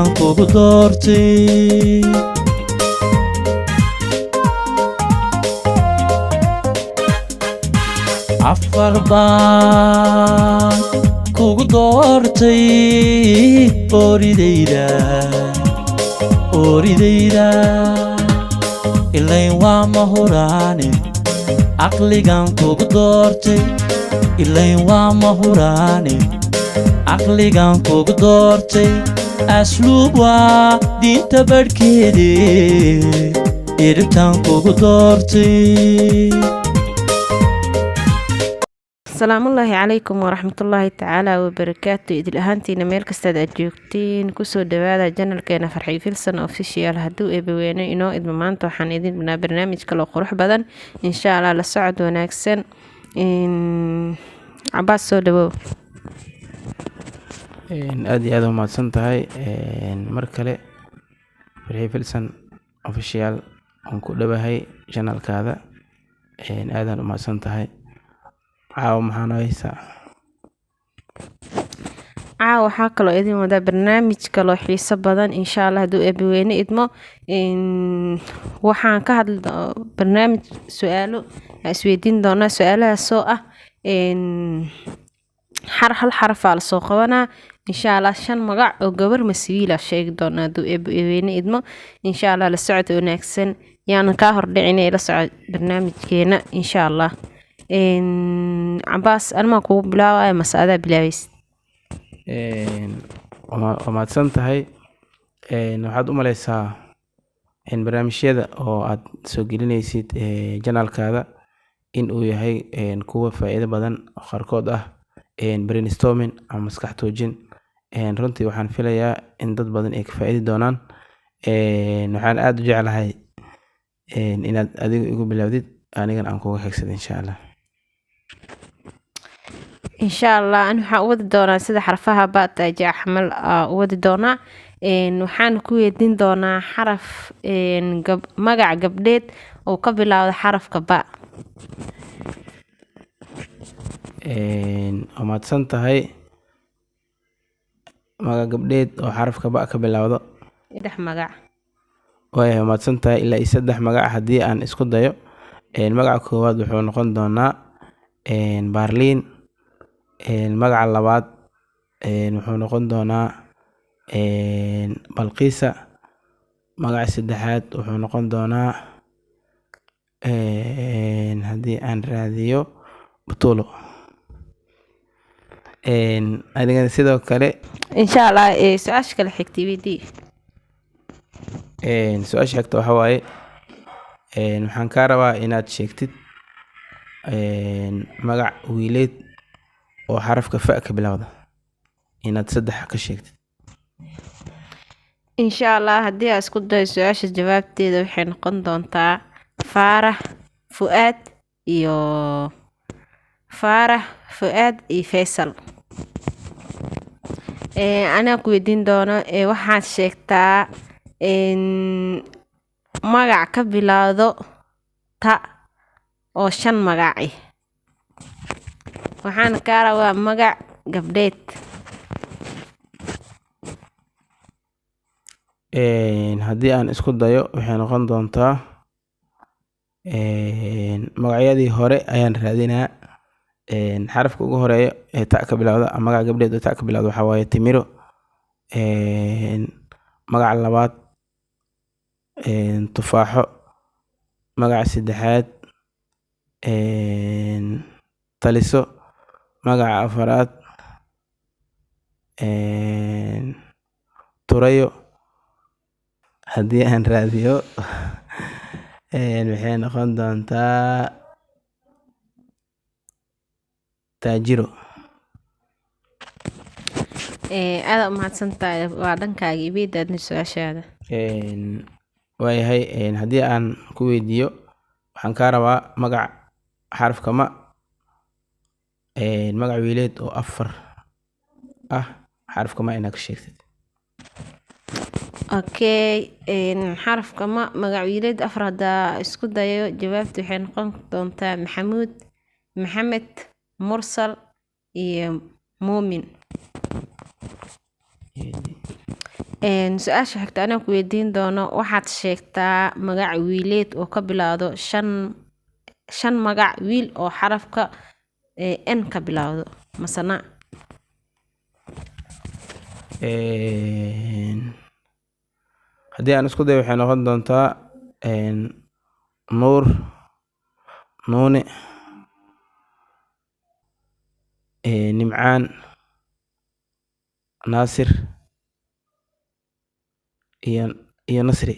aqligan kugu doortay afar baan kugu doortay oridayda ilayn waa mahuraane aqligan kugu doortay ilayn waa mahuraane aqligan kugu doortay asluub waa diinta badhkeede iribtan kugu doortay السلام الله عليكم ورحمة الله تعالى وبركاته إذا أهانتينا ميل كستاد أجوكتين كسو دوادا جنرال كينا فرحي فيلسن أوفيشيال هدو إبوينو إنو إذ ممانتو حان إذن بنا برنامج كالو قروح بدن إن شاء الله لسعد وناكسن إن عباس سو دواو aad iyo aad umahadsan tahay mar kale farxii filsan official aan ku dhawahay channelkaada aadaan umahadsan tahay caawa maxaa noo haysaa waxaa kaloo idin wadaa barnaamij kaloo xiiso badan insha allah hadduu eebaweyne idmo waxaan ka hadli barnaamij su-aalo isweydiin doonaa su-aalahaasoo ah hal xarafaa lasoo qabanaa insha allah 5 magac oo gabar masiila sheegi doona hadduu eebaweyne idmo insha allah la socod wanaagsan yaanan kaa hordhicinay la socod barnaamijkeena insha allah عباس أنا ما كوب بلا مسألة بلاويس وما تسنتهاي waxaad u maleysaa barnaamijyada oo aad soo gelinaysid janaalkaada in uu yahay kuwa faa'iido badan oo qaarkood ah brainstorming ama maskax toojin runtii waxaan filayaa in dad badan ay ka faa'iidi doonaan waxaan aad u jeclahay inaad adigu igu bilowdid anigan aan kuga xigsado إن شاء الله أنا حاود دونا سيدا حرفها بات جاء حمل ود دونا وحان كوي دين دونا حرف مقع قبليت وقبل هذا حرف كباء وما تسنتهاي مقع قبليت وحرف كباء قبل هذا إدح مقع وما تسنتهاي إلا يسدح مقع حدي أن اسكو دايو المقع كواد وحو نقون دونا بارلين المقع اللباد وحو نقون دونا بلقيسة مقع السدحات وحو نقون دونا هدي أن راديو بطولو أدينا سيدو كالي إن شاء الله سؤالك الحكتي دي سؤال شكتو حواي waxaan kaa rabaa inaad sheegtid magac wiileed oo xarafka fa ka bilowda inaad 3 ka sheegtid إن شاء الله هدي أسكت ده سؤال جواب تيدا وحين قندون تا فارح فؤاد فيصل أنا كويدين دونا waxaad sheegtaa magac ka bilaawdo ta oo 5 magac ah waxaan ka rabaa magac gabdheed haddii aan isku dayo waxay noqon doontaa magacyadii hore ayaan raadinaa xarafka ugu horeeya ee ta ka bilaawda magac gabdheed oo ta ka bilaawda waxa waaye Timiro magac labaad tufaaxo magaca saddexaad taliso magaca afaraad turayo haddii aan raadiyo waxay noqon doontaa taajiro aad u mahadsantahay waa dhankaaga ibidaadna su-aashaada waayahay haddii aan ku weydiiyo waxaan kaa rabaa magac xarafka ma magac wiileed oo 4 ah xarafka ma inaad ka sheegtid اوكي حرف كما مقعويلد افراد اسكو دايو جوابتو waxay noqon doontaa maxamed mursal iyo muumin su-aasha xigta anaa ku weydiin doono waxaad sheegtaa magac wiileed oo ka bilaawdo shan magac wiil oo xarafka n ka bilaawdo masana haddii aan isku dayo waxay noqon doontaa nuur, nuune, nimcaan, naasir iyo nasri.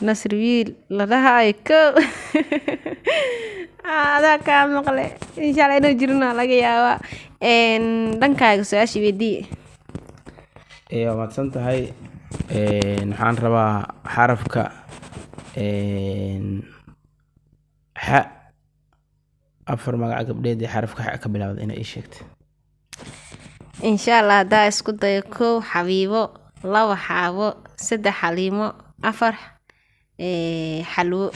nasri wiil la dhahayo kow adaa kaa maqle insha allah inuu jirina laga yaabaa dhankaaga su-aasha weydii. waa mahadsan tahay. waxaan rabaa xarafka xa, afar magac gabdheed ee xarafka xa ka bilaawda inay ii sheegto. insha allah haddaa isku dayo kow xabiibo, laba xaabo, saddex xaliimo, afar xalwo.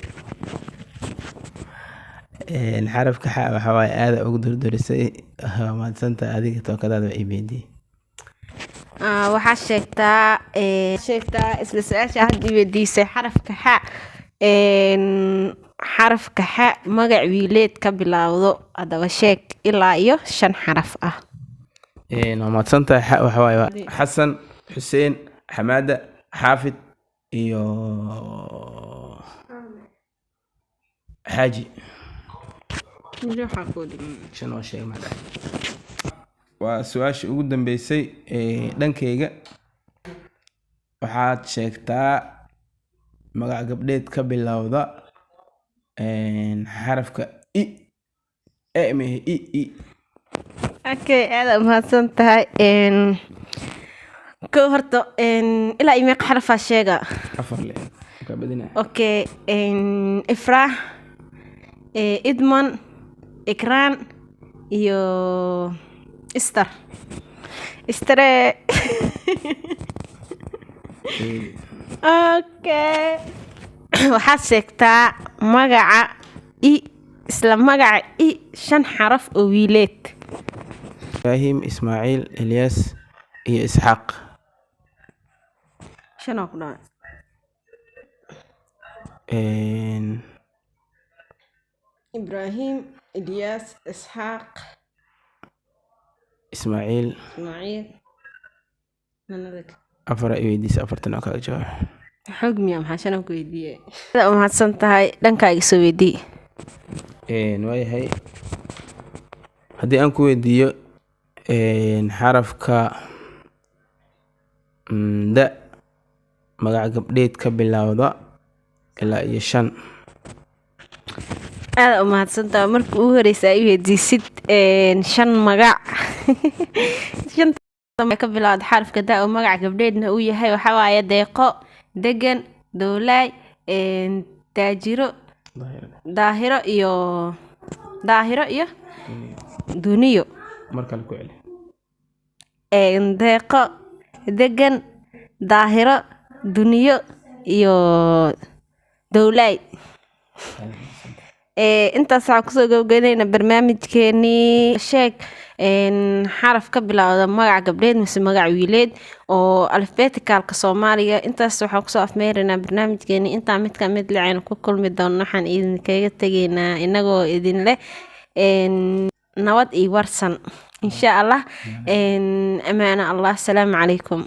xarafka xa waxaa waaye aada ugu durdurisay. waa mahadsan tahay adiga tookadaada waa ii beydiyey. waxaa sheegtaa isla su-aasha hadda i weydiisay xarafka xa. xarafka xa magac wiileed ka bilaawdo haddaba sheeg ilaa iyo 5 xaraf ah. waa mahadsan tahay. xa waxaa waaye xasan, xuseen, xamaada, xaafid iyo xaaji. waa su-aasha ugu dambeysay dhankayga. waxaad sheegtaa magac gabdheed ka bilowda xarafka i. okay aada mahadsan tahay. kow horta ilaa iyo meeqa xarafaa sheega? afar le ka badina. okay ifraax, idman, ikraan iyo istre. okay waxaad sheegtaa magaca isla magaca 5 xaraf oo wiileed. ibraahim, ismaaciil, ilyaas iyo isxaaq. 5 oo ku dhaca. ibraahim, ilyaas, isxaaq, ismaaciil, afar ay weydiisay, afartan oo kaaga jawaab. xog miya maxaa 5 ku weydiiyey? aad u mahadsan tahay. dhankaaga soo weydii. waayahay haddii aan ku weydiiyo xarafka da magac gabdheed ka bilowda ilaa iyo 5. aad u mahadsan tahay. markii ugu horeysa ay weydiisid 5 magac 5 ka bilowda xarafka da oo magac gabdheedna uu yahay waxaa waaye deeqo, degan, dowlaay, taajiro, daahiro iyo duniyo. markale ku celi. deeqo, degan, daahiro, duniyo iyo dowlaay. intaas waxaan kusoo gabagabeynayna barnaamijkeenii sheeg xaraf ka bilowda magac gabdheed mise magac wiileed oo alifbeticalka soomaaliga. intaas waxaan kusoo afmeeraynaa barnaamijkeenii. intaa mid ka mid lacaynu ku kulmi doono waxaan idinkaga tegaynaa inagoo idin leh nabad iyo warsan insha allah. amaana allah. asalaamu calaykum.